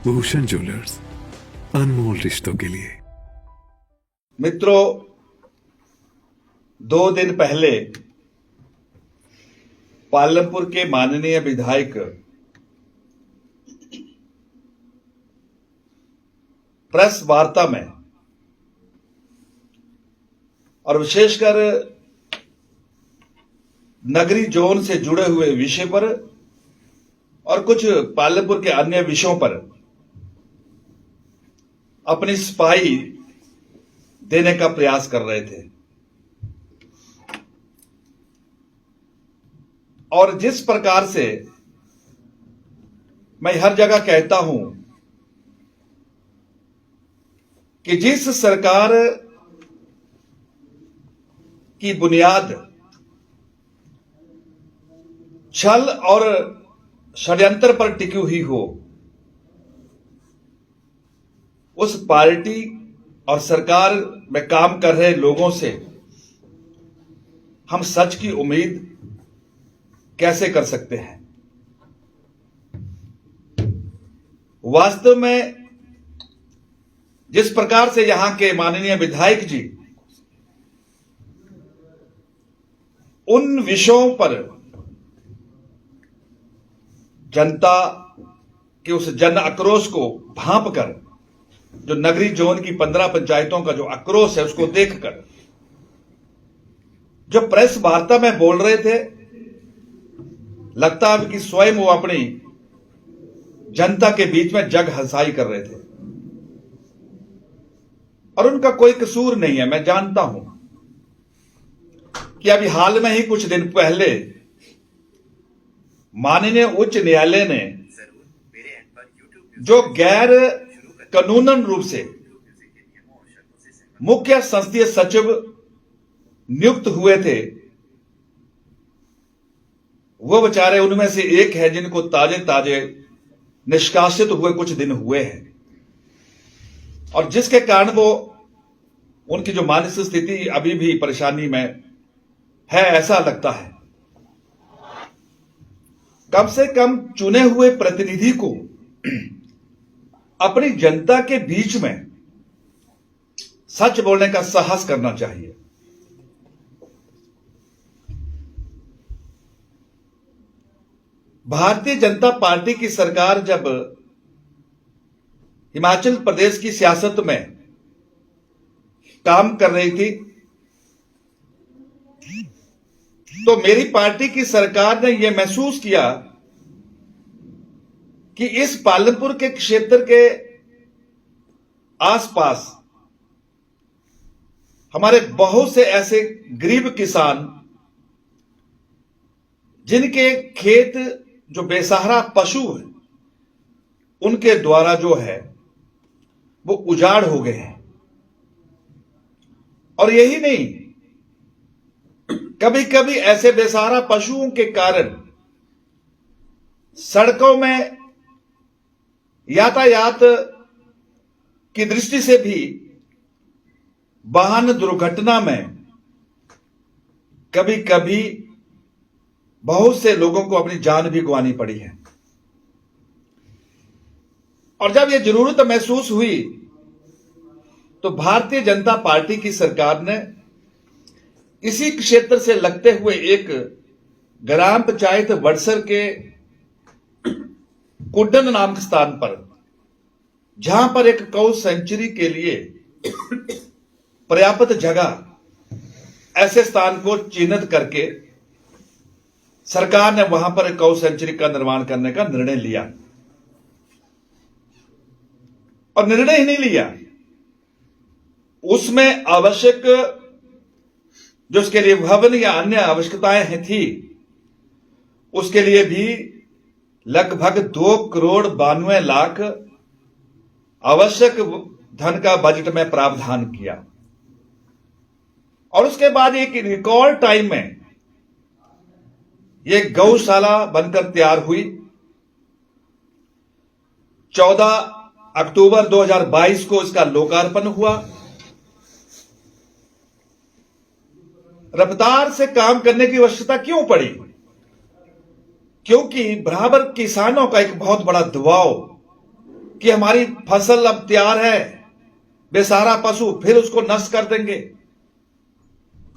Bhushan jewellers, अनमोल रिश्तों के लिए। मित्रों, 2 दिन पहले पालमपुर के माननीय विधायक प्रेस वार्ता में और विशेषकर नगरी जोन से जुड़े हुए विषय पर और कुछ पालमपुर के अन्य विषयों पर अपनी सफाई देने का प्रयास कर रहे थे। और जिस प्रकार से मैं हर जगह कहता हूं कि जिस सरकार की बुनियाद छल और षड्यंत्र पर टिकी हुई हो, उस पार्टी और सरकार में काम कर रहे लोगों से हम सच की उम्मीद कैसे कर सकते हैं। वास्तव में जिस प्रकार से यहां के माननीय विधायक जी उन विषयों पर जनता के उस जन आक्रोश को भांप कर, जो नगरी जोन की 15 पंचायतों का जो आक्रोश है उसको देखकर जो प्रेस वार्ता में बोल रहे थे, लगता है कि स्वयं वो अपनी जनता के बीच में जग हंसाई कर रहे थे। और उनका कोई कसूर नहीं है। मैं जानता हूं कि अभी हाल में ही कुछ दिन पहले माननीय उच्च न्यायालय ने जो गैर कानूनन रूप से मुख्य संसदीय सचिव नियुक्त हुए थे, वो बेचारे उनमें से एक है जिनको ताजे ताजे निष्कासित हुए कुछ दिन हुए हैं, और जिसके कारण वो उनकी जो मानसिक स्थिति अभी भी परेशानी में है ऐसा लगता है। कम से कम चुने हुए प्रतिनिधि को अपनी जनता के बीच में सच बोलने का साहस करना चाहिए। भारतीय जनता पार्टी की सरकार जब हिमाचल प्रदेश की सियासत में काम कर रही थी, तो मेरी पार्टी की सरकार ने यह महसूस किया कि इस पालमपुर के क्षेत्र के आसपास हमारे बहुत से ऐसे गरीब किसान जिनके खेत जो बेसहारा पशु है उनके द्वारा जो है वो उजाड़ हो गए हैं। और यही नहीं, कभी कभी ऐसे बेसहारा पशुओं के कारण सड़कों में यातायात की दृष्टि से भी वाहन दुर्घटना में कभी कभी बहुत से लोगों को अपनी जान भी गंवानी पड़ी है। और जब यह जरूरत महसूस हुई तो भारतीय जनता पार्टी की सरकार ने इसी क्षेत्र से लगते हुए एक ग्राम पंचायत वडसर के कुड्डन नाम के स्थान पर, जहां पर एक गौ सेंचुरी के लिए पर्याप्त जगह, ऐसे स्थान को चिन्हित करके सरकार ने वहां पर एक गौ सेंचुरी का निर्माण करने का निर्णय लिया। और निर्णय ही नहीं लिया, उसमें आवश्यक जो उसके लिए भवन या अन्य आवश्यकताएं थी, उसके लिए भी लगभग 2,92,00,000 आवश्यक धन का बजट में प्रावधान किया। और उसके बाद एक रिकॉर्ड टाइम में यह गौशाला बनकर तैयार हुई। 14 अक्टूबर 2022 को इसका लोकार्पण हुआ। रफ्तार से काम करने की आवश्यकता क्यों पड़ी? क्योंकि बराबर किसानों का एक बहुत बड़ा दबाव कि हमारी फसल अब तैयार है, बेसहारा पशु फिर उसको नष्ट कर देंगे।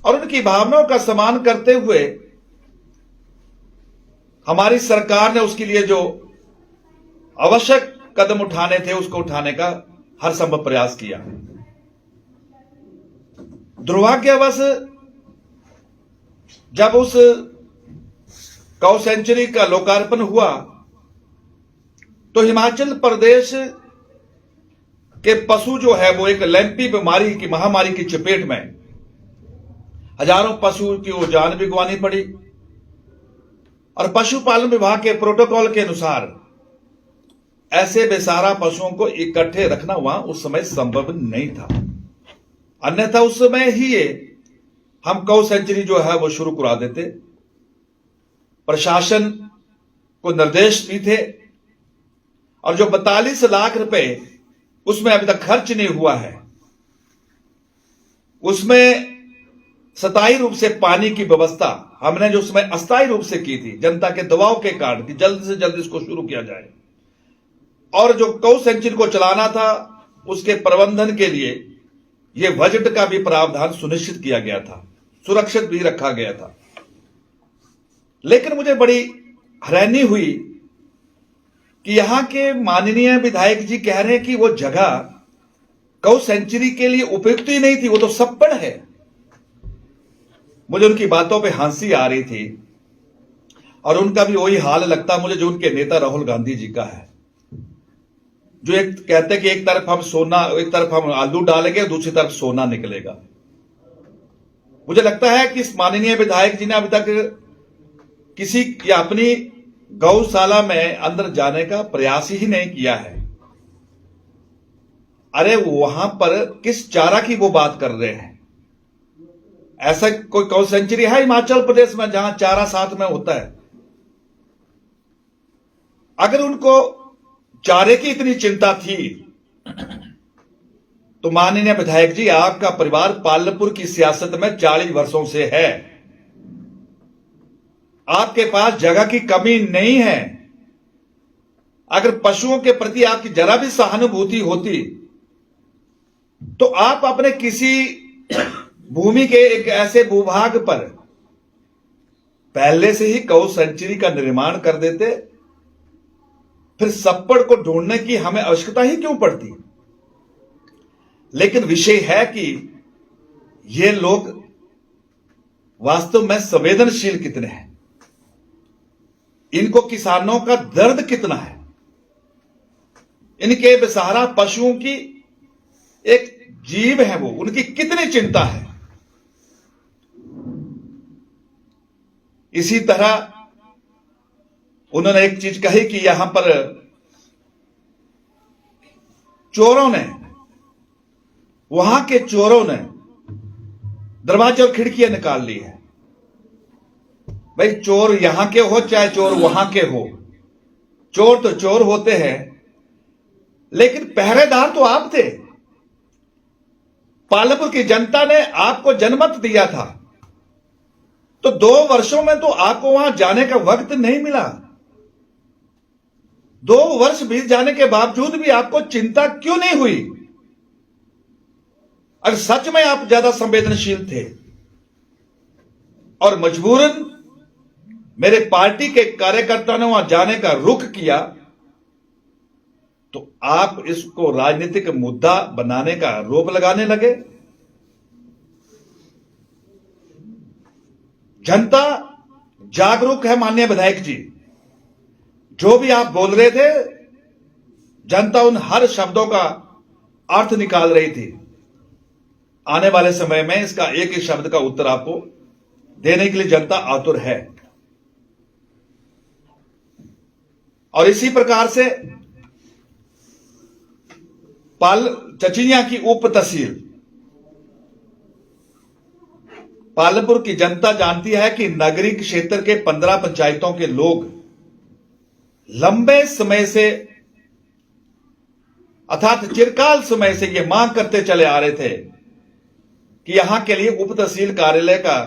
और उनकी भावनाओं का सम्मान करते हुए हमारी सरकार ने उसके लिए जो आवश्यक कदम उठाने थे उसको उठाने का हर संभव प्रयास किया। दुर्भाग्यवश जब उस गौ सेंचुरी का लोकार्पण हुआ तो हिमाचल प्रदेश के पशु जो है वो एक लैंपी बीमारी की महामारी की चपेट में, हजारों पशु की वो जान भी गंवानी पड़ी। और पशुपालन विभाग के प्रोटोकॉल के अनुसार ऐसे बेसहारा पशुओं को इकट्ठे रखना वहां उस समय संभव नहीं था, अन्यथा उस समय ही हम गौ सेंचुरी जो है वो शुरू करा देते। प्रशासन को निर्देश भी थे और जो 42 लाख रुपए उसमें अभी तक खर्च नहीं हुआ है, उसमें स्थायी रूप से पानी की व्यवस्था हमने जो उसमें अस्थायी रूप से की थी जनता के दबाव के कारण कि जल्द से जल्द इसको शुरू किया जाए। और जो गौ सेंचुरी को चलाना था उसके प्रबंधन के लिए यह बजट का भी प्रावधान सुनिश्चित किया गया था, सुरक्षित भी रखा गया था। लेकिन मुझे बड़ी हैरानी हुई कि यहां के माननीय विधायक जी कह रहे हैं कि वो जगह गौ सेंचुरी के लिए उपयुक्त ही नहीं थी, वो तो सप्पड़ है। मुझे उनकी बातों पे हंसी आ रही थी और उनका भी वही हाल लगता मुझे जो उनके नेता राहुल गांधी जी का है, जो एक कहते हैं कि एक तरफ हम सोना, एक तरफ हम आलू डालेंगे, दूसरी तरफ सोना निकलेगा। मुझे लगता है कि इस माननीय विधायक जी ने अभी तक किसी या अपनी गौशाला में अंदर जाने का प्रयास ही नहीं किया है। अरे वहां पर किस चारा की वो बात कर रहे हैं? ऐसा कोई गौ सेंचुरी है हिमाचल प्रदेश में जहां चारा साथ में होता है? अगर उनको चारे की इतनी चिंता थी तो माननीय विधायक जी, आपका परिवार पालमपुर की सियासत में 40 वर्षों से है, आपके पास जगह की कमी नहीं है। अगर पशुओं के प्रति आपकी जरा भी सहानुभूति होती तो आप अपने किसी भूमि के एक ऐसे भूभाग पर पहले से ही गौ सेंचुरी का निर्माण कर देते, फिर सप्पड़ को ढूंढने की हमें आवश्यकता ही क्यों पड़ती? लेकिन विषय है कि ये लोग वास्तव में संवेदनशील कितने हैं, इनको किसानों का दर्द कितना है, इनके बेसहारा पशुओं की एक जीव है वो, उनकी कितनी चिंता है। इसी तरह उन्होंने एक चीज कही कि यहां पर चोरों ने, वहां के चोरों ने दरवाजे और खिड़कियां निकाल ली है। भाई चोर यहां के हो चाहे चोर वहां के हो, चोर तो चोर होते हैं, लेकिन पहरेदार तो आप थे। पालमपुर की जनता ने आपको जनमत दिया था, तो 2 वर्षों में तो आपको वहां जाने का वक्त नहीं मिला। 2 वर्ष बीत जाने के बावजूद भी आपको चिंता क्यों नहीं हुई? अगर सच में आप ज्यादा संवेदनशील थे और मजबूरन मेरे पार्टी के कार्यकर्ताओं ने वहां जाने का रुख किया, तो आप इसको राजनीतिक मुद्दा बनाने का आरोप लगाने लगे। जनता जागरूक है माननीय विधायक जी, जो भी आप बोल रहे थे जनता उन हर शब्दों का अर्थ निकाल रही थी। आने वाले समय में इसका एक ही शब्द का उत्तर आपको देने के लिए जनता आतुर है। और इसी प्रकार से चचिनिया की उप तहसील पालमपुर की जनता जानती है कि नगरीय क्षेत्र के 15 पंचायतों के लोग लंबे समय से अर्थात चिरकाल समय से यह मांग करते चले आ रहे थे कि यहां के लिए उप तहसील कार्यालय का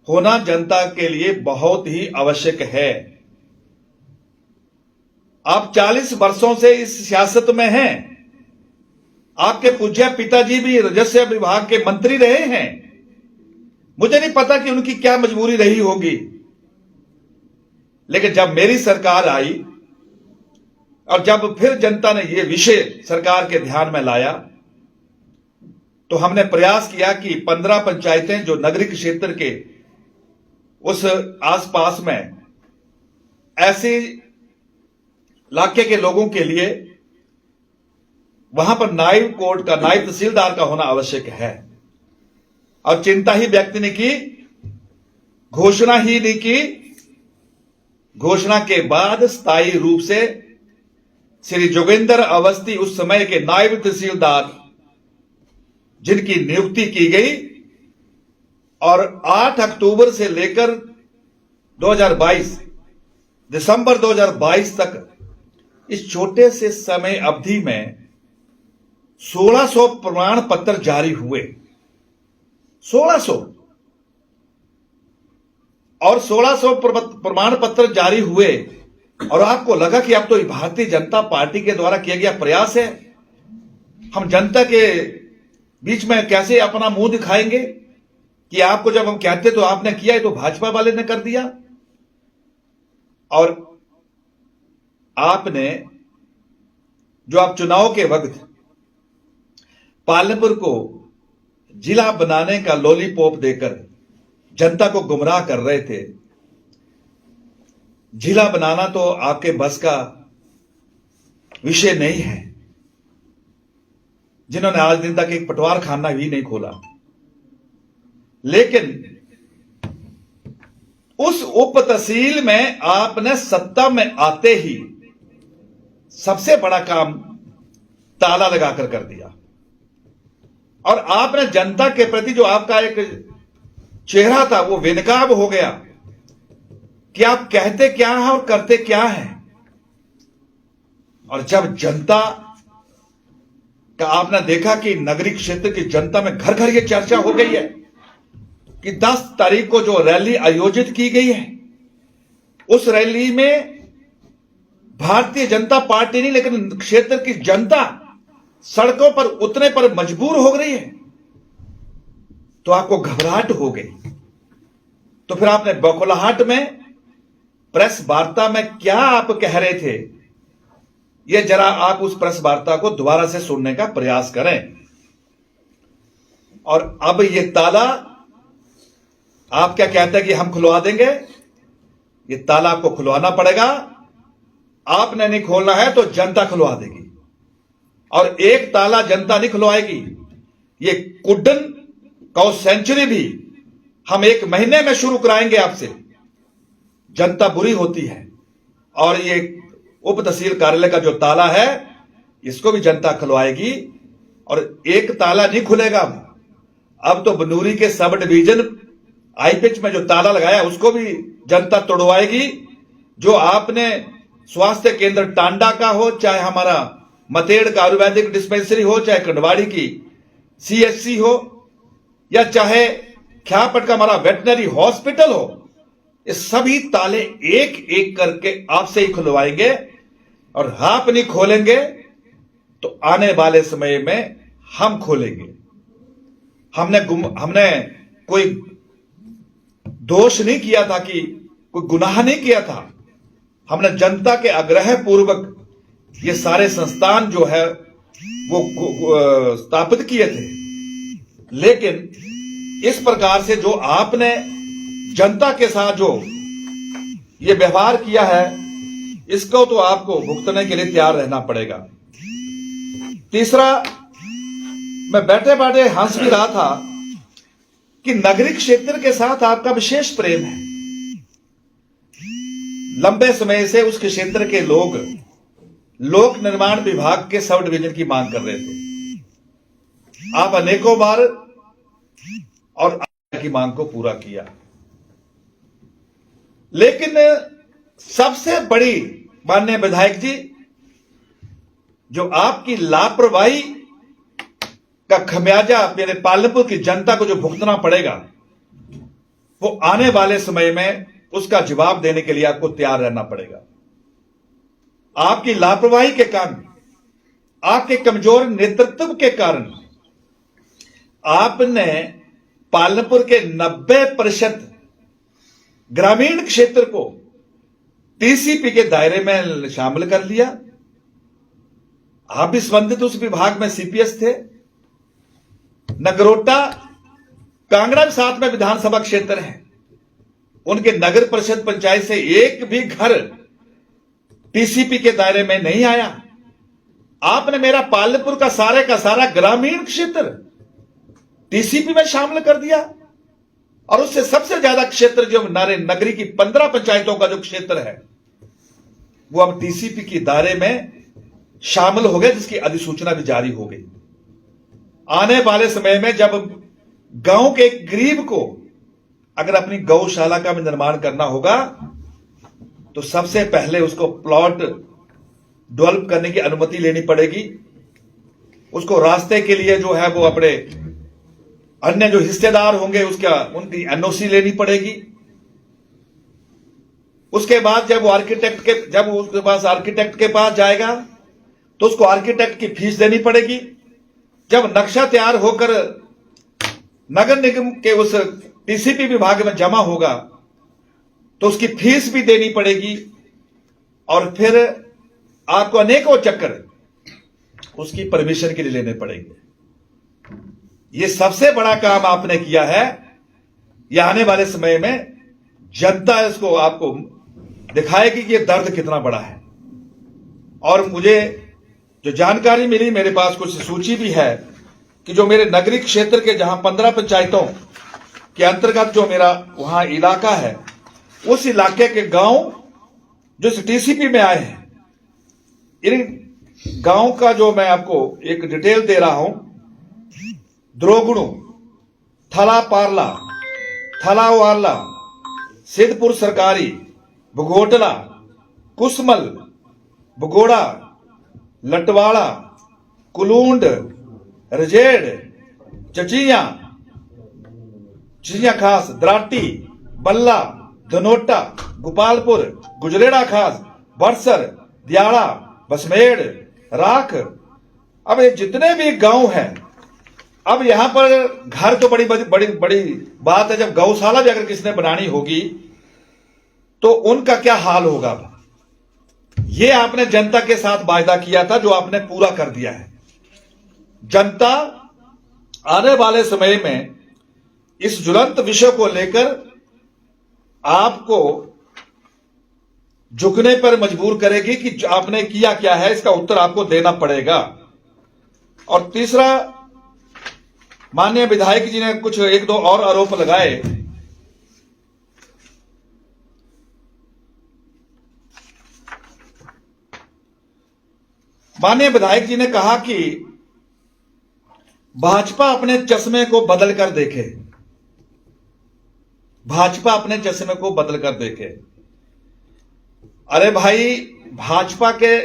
होना जनता के लिए बहुत ही आवश्यक है। आप 40 वर्षों से इस सियासत में हैं। आपके पूज्य पिताजी भी राजस्व विभाग के मंत्री रहे हैं। मुझे नहीं पता कि उनकी क्या मजबूरी रही होगी, लेकिन जब मेरी सरकार आई और जब फिर जनता ने यह विषय सरकार के ध्यान में लाया, तो हमने प्रयास किया कि 15 पंचायतें जो नागरिक क्षेत्र के उस आसपास में ऐसे इलाके के लोगों के लिए वहां पर नायब कोर्ट का, नायब तहसीलदार का होना आवश्यक है। और चिंता ही व्यक्त नहीं की, घोषणा ही नहीं की। घोषणा के बाद स्थायी रूप से श्री जोगेंद्र अवस्थी, उस समय के नायब तहसीलदार, जिनकी नियुक्ति की गई, और 8 अक्टूबर से लेकर 2022 दिसंबर 2022 तक इस छोटे से समय अवधि में 1600 प्रमाण पत्र जारी हुए। 1600 और 1600 प्रमाण पत्र जारी हुए, और आपको लगा कि अब तो भारतीय जनता पार्टी के द्वारा किया गया प्रयास है, हम जनता के बीच में कैसे अपना मुंह दिखाएंगे कि आपको जब हम कहते तो आपने किया है, तो भाजपा वाले ने कर दिया। और आपने जो आप चुनाव के वक्त पालमपुर को जिला बनाने का लॉलीपॉप देकर जनता को गुमराह कर रहे थे, जिला बनाना तो आपके बस का विषय नहीं है, जिन्होंने आज दिन तक एक पटवार खाना भी नहीं खोला। लेकिन उस उप तहसील में आपने सत्ता में आते ही सबसे बड़ा काम ताला लगाकर कर दिया, और आपने जनता के प्रति जो आपका एक चेहरा था वो बेनकाब हो गया कि आप कहते क्या हैं और करते क्या हैं। और जब जनता का आपने देखा कि नगरीय क्षेत्र की जनता में घर घर ये चर्चा हो गई है कि 10 तारीख को जो रैली आयोजित की गई है, उस रैली में भारतीय जनता पार्टी नहीं लेकिन क्षेत्र की जनता सड़कों पर उतरने पर मजबूर हो रही है, तो आपको घबराहट हो गई। तो फिर आपने बौखलाहट में प्रेस वार्ता में क्या आप कह रहे थे, यह जरा आप उस प्रेस वार्ता को दोबारा से सुनने का प्रयास करें। और अब यह ताला आप क्या कहते हैं कि हम खुलवा देंगे, ये ताला आपको खुलवाना पड़ेगा। आपने नहीं खोलना है तो जनता खुलवा देगी, और एक ताला जनता नहीं खुलवाएगी। ये कुड्डन काउ सेंचुरी भी हम 1 महीने में शुरू कराएंगे आपसे। जनता बुरी होती है, और ये उप तहसील कार्यालय का जो ताला है इसको भी जनता खुलवाएगी। और एक ताला नहीं खुलेगा, अब तो बनूरी के सब डिवीजन आईपिच में जो ताला लगाया उसको भी जनता तोड़वाएगी। जो आपने स्वास्थ्य केंद्र टांडा का हो, चाहे हमारा मतेड़ का आयुर्वेदिक डिस्पेंसरी हो, चाहे कंडवाड़ी की सीएचसी हो, या चाहे ख्यापट का हमारा वेटनरी हॉस्पिटल हो, ये सभी ताले एक एक करके आपसे ही खुलवाएंगे। और आप नहीं खोलेंगे तो आने वाले समय में हम खोलेंगे। हमने कोई दोष नहीं किया था, कि कोई गुनाह नहीं किया था। हमने जनता के आग्रह पूर्वक ये सारे संस्थान जो है वो स्थापित किए थे। लेकिन इस प्रकार से जो आपने जनता के साथ जो ये व्यवहार किया है, इसको तो आपको भुगतने के लिए तैयार रहना पड़ेगा। तीसरा, मैं बैठे बैठे हंस भी रहा था कि नगरीय क्षेत्र के साथ आपका विशेष प्रेम है। लंबे समय से उस क्षेत्र के लोग लोक निर्माण विभाग के सब डिवीजन की मांग कर रहे थे। आप अनेकों बार और की मांग को पूरा किया, लेकिन सबसे बड़ी माननीय विधायक जी, जो आपकी लापरवाही का खमियाजा मेरे पालमपुर की जनता को जो भुगतना पड़ेगा, वो आने वाले समय में उसका जवाब देने के लिए आपको तैयार रहना पड़ेगा। आपकी लापरवाही के कारण, आपके कमजोर नेतृत्व के कारण आपने पालनपुर के 90% ग्रामीण क्षेत्र को टीसीपी के दायरे में शामिल कर लिया। आप भी संबंधित उस विभाग में सीपीएस थे। नगरोटा कांगड़ा में 7 में विधानसभा क्षेत्र है, उनके नगर परिषद पंचायत से एक भी घर टीसीपी के दायरे में नहीं आया। आपने मेरा पालनपुर का सारा ग्रामीण क्षेत्र टीसीपी में शामिल कर दिया, और उससे सबसे ज्यादा क्षेत्र जो नगरी की 15 पंचायतों का जो क्षेत्र है वो अब टीसीपी के दायरे में शामिल हो गए, जिसकी अधिसूचना भी जारी हो गई। आने वाले समय में जब गांव के एक गरीब को अगर अपनी गौशाला का भी निर्माण करना होगा तो सबसे पहले उसको प्लॉट डेवलप करने की अनुमति लेनी पड़ेगी। उसको रास्ते के लिए जो है वो अपने अन्य जो हिस्सेदार होंगे उनकी एनओसी लेनी पड़ेगी। उसके बाद जब उसके पास आर्किटेक्ट के पास जाएगा तो उसको आर्किटेक्ट की फीस देनी पड़ेगी। जब नक्शा तैयार होकर नगर निगम के उस टीसीपी विभाग में जमा होगा तो उसकी फीस भी देनी पड़ेगी, और फिर आपको अनेकों चक्कर उसकी परमिशन के लिए लेने पड़ेंगे। ये सबसे बड़ा काम आपने किया है। यह आने वाले समय में जनता इसको आपको दिखाएगी कि यह दर्द कितना बड़ा है। और मुझे जो जानकारी मिली, मेरे पास कुछ सूची भी है कि जो मेरे नगरीय क्षेत्र के जहां 15 पंचायतों के अंतर्गत जो मेरा वहां इलाका है, उस इलाके के गांव जो इस टीसीपी में आए हैं, इन गांव का जो मैं आपको एक डिटेल दे रहा हूं। द्रोगुणु, थला पारला, थला वारला, सिद्धपुर सरकारी, भगोटला, कुसमल, भगोड़ा, लटवाड़ा, कुलूंड, रजेड़, चचिया, चिचिया खास, द्राटी, बल्ला, धनोटा, गोपालपुर, गुजरेड़ा खास, बरसर, दियाड़ा, बसमेड़, राख। अब ये जितने भी गांव हैं, अब यहां पर घर तो बड़ी बात है। जब गौशाला भी अगर किसी ने बनानी होगी तो उनका क्या हाल होगा। ये आपने जनता के साथ वायदा किया था, जो आपने पूरा कर दिया है। जनता आने वाले समय में इस ज्वलंत विषय को लेकर आपको झुकने पर मजबूर करेगी कि आपने किया क्या है, इसका उत्तर आपको देना पड़ेगा। और तीसरा, माननीय विधायक जी ने कुछ 1-2 और आरोप लगाए। माननीय विधायक जी ने कहा कि भाजपा अपने चश्मे को बदल कर देखे, भाजपा अपने चश्मे को बदल कर देखे। अरे भाई, भाजपा के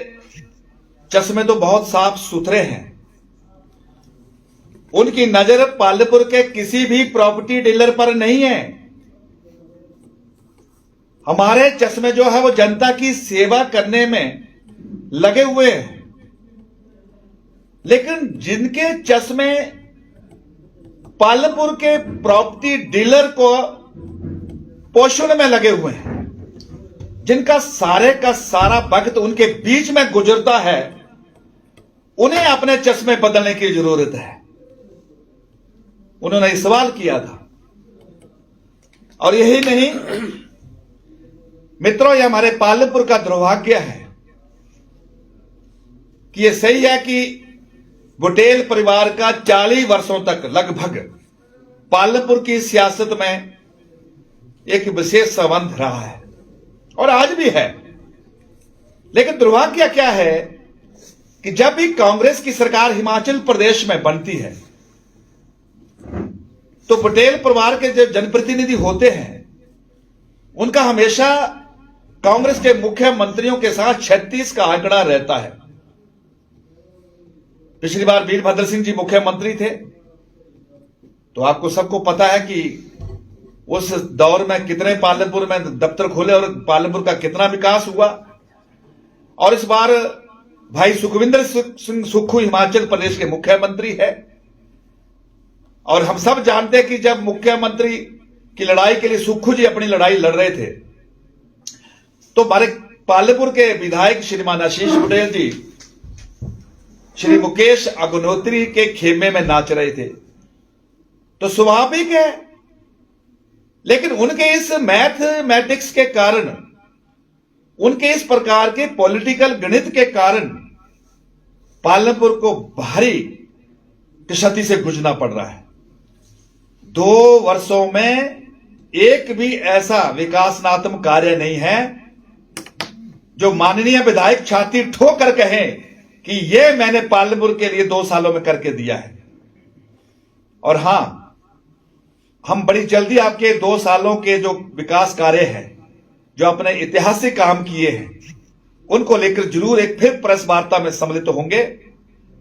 चश्मे तो बहुत साफ सुथरे हैं। उनकी नजर पालनपुर के किसी भी प्रॉपर्टी डीलर पर नहीं है। हमारे चश्मे जो है वो जनता की सेवा करने में लगे हुए हैं। लेकिन जिनके चश्मे पालनपुर के प्रॉपर्टी डीलर को पोषण में लगे हुए हैं, जिनका सारे का सारा वक्त उनके बीच में गुजरता है, उन्हें अपने चश्मे बदलने की जरूरत है। उन्होंने सवाल किया था। और यही नहीं मित्रों, यह हमारे पालनपुर का दुर्भाग्य है कि यह सही है कि बुटेल परिवार का 40 वर्षों तक लगभग पालनपुर की सियासत में एक विशेष संबंध रहा है और आज भी है। लेकिन दुर्भाग्य क्या है कि जब भी कांग्रेस की सरकार हिमाचल प्रदेश में बनती है तो पटेल परिवार के जो जनप्रतिनिधि होते हैं उनका हमेशा कांग्रेस के मुख्यमंत्रियों के साथ 36 का आंकड़ा रहता है। पिछली बार वीरभद्र सिंह जी मुख्यमंत्री थे तो आपको सबको पता है कि उस दौर में कितने पालनपुर में दफ्तर खोले और पालनपुर का कितना विकास हुआ। और इस बार भाई सुखविंदर सिंह सुक्खू हिमाचल प्रदेश के मुख्यमंत्री है। और हम सब जानते हैं कि जब मुख्यमंत्री की लड़ाई के लिए सुक्खू जी अपनी लड़ाई लड़ रहे थे तो हमारे पालमपुर के विधायक श्रीमान आशीष बुटेल जी श्री मुकेश अग्निहोत्री के खेमे में नाच रहे थे, तो स्वाभाविक है। लेकिन उनके इस मैथमेटिक्स के कारण, उनके इस प्रकार के पॉलिटिकल गणित के कारण पालमपुर को भारी क्षति से गुजरना पड़ रहा है। 2 वर्षों में एक भी ऐसा विकासात्मक कार्य नहीं है जो माननीय विधायक छाती ठोक कर कहें कि यह मैंने पालमपुर के लिए 2 सालों में करके दिया है। और हां, हम बड़ी जल्दी आपके 2 सालों के जो विकास कार्य हैं, जो अपने ऐतिहासिक काम किए हैं, उनको लेकर जरूर एक फिर प्रेस वार्ता में सम्मिलित होंगे।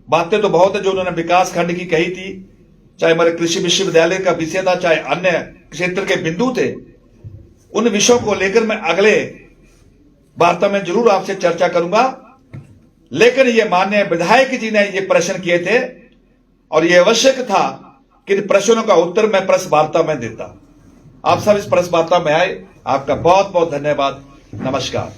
बातें तो बहुत है जो उन्होंने विकास खंड की कही थी, चाहे हमारे कृषि विश्वविद्यालय का विषय था, चाहे अन्य क्षेत्र के बिंदु थे। उन विषयों को लेकर मैं अगले वार्ता में जरूर आपसे चर्चा करूंगा। लेकिन ये माननीय विधायक जी ने ये प्रश्न किए थे और ये आवश्यक था कि इन प्रश्नों का उत्तर मैं प्रेस वार्ता में देता। आप सब इस प्रेस वार्ता में आए, आपका बहुत बहुत धन्यवाद। नमस्कार।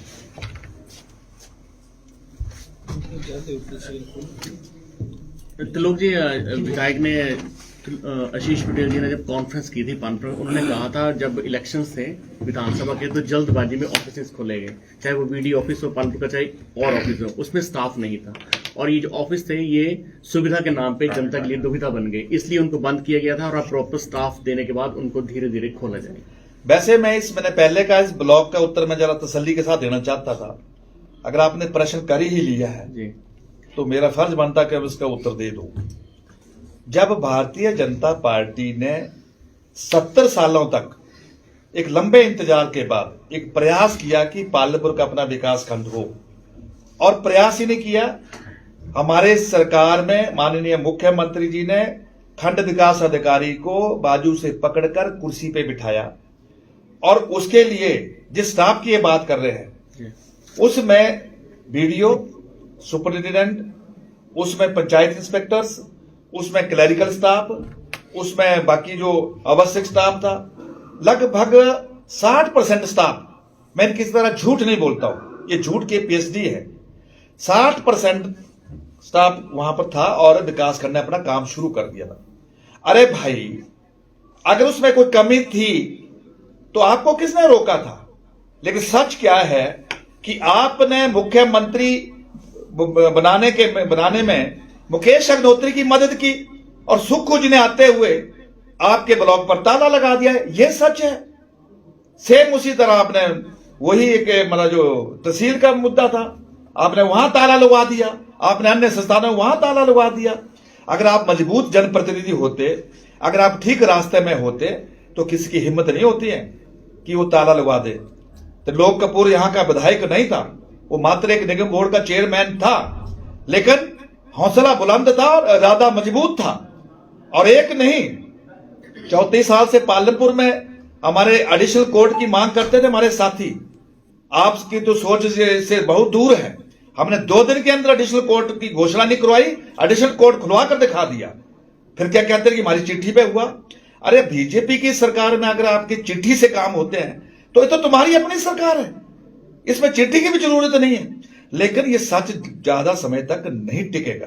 त्रिलोक जी, विधायक ने आशीष पटेल जी ने जब कॉन्फ्रेंस की थी पानपुर, उन्होंने कहा था जब इलेक्शंस थे विधानसभा के तो जल्दबाजी में ऑफिस खोले गए, चाहे वो बीडी ऑफिस हो पानपुर का, चाहे और ऑफिस हो, उसमें स्टाफ नहीं था। और ये जो ऑफिस थे ये सुविधा के नाम पे जनता के लिए दुविधा बन गए, इसलिए उनको बंद किया गया था और अब प्रॉपर स्टाफ देने के बाद उनको धीरे धीरे खोला जाए। वैसे मैंने पहले का इस ब्लॉग का उत्तर मैं जरा तसल्ली के साथ देना चाहता था। अगर आपने प्रश्न कर ही लिया है जी, तो मेरा फर्ज बनता कि अब इसका उत्तर दे दूं। जब भारतीय जनता पार्टी ने 70 सालों तक एक लंबे इंतजार के बाद एक प्रयास किया कि पालमपुर का अपना विकास खंड हो, और प्रयास ही नहीं किया, हमारे सरकार में माननीय मुख्यमंत्री जी ने खंड विकास अधिकारी को बाजू से पकड़कर कुर्सी पे बिठाया और उसके लिए जिस स्टाफ की ये बात कर रहे हैं उसमें बीडीओ, सुपरिटेंडेंट, उसमें पंचायत इंस्पेक्टर्स, उसमें क्लरिकल स्टाफ, उसमें बाकी जो आवश्यक स्टाफ था, लगभग 60% स्टाफ, मैं किसी तरह झूठ नहीं बोलता हूं, ये झूठ की पीएचडी है, 60% स्टाफ वहां पर था और विकास करने अपना काम शुरू कर दिया था। अरे भाई, अगर उसमें कोई कमी थी तो आपको किसने रोका था? लेकिन सच क्या है कि आपने मुख्यमंत्री बनाने में मुकेश अग्निहोत्री की मदद की और सुक्खू जी ने आते हुए आपके ब्लॉक पर ताला लगा दिया है। यह सच है। सेम उसी तरह आपने वही एक मतलब जो तहसील का मुद्दा था, आपने वहां ताला लगवा दिया, आपने अन्य संस्थानों में वहां ताला लगवा दिया। अगर आप मजबूत जनप्रतिनिधि होते, अगर आप ठीक रास्ते में होते, तो किसी की हिम्मत नहीं होती है कि वो ताला लगवा दे। तो लोक कपूर यहां का विधायक नहीं था, वो मात्र एक निगम बोर्ड का चेयरमैन था, लेकिन हौसला बुलंद था और इरादा मजबूत था। और एक नहीं, 34 साल से पालमपुर में हमारे एडिशनल कोर्ट की मांग करते थे हमारे साथी। आपकी तो सोच से बहुत दूर है। हमने 2 दिन के अंदर एडिशनल कोर्ट की घोषणा नहीं करवाई, एडिशनल कोर्ट खुलवा कर दिखा दिया। फिर क्या कहते हैं कि हमारी चिट्ठी पे हुआ। अरे बीजेपी की सरकार में अगर आपकी चिट्ठी से काम होते हैं तो ये तो तुम्हारी अपनी सरकार है, इसमें चिट्ठी की भी जरूरत नहीं है। लेकिन ये सच ज्यादा समय तक नहीं टिकेगा।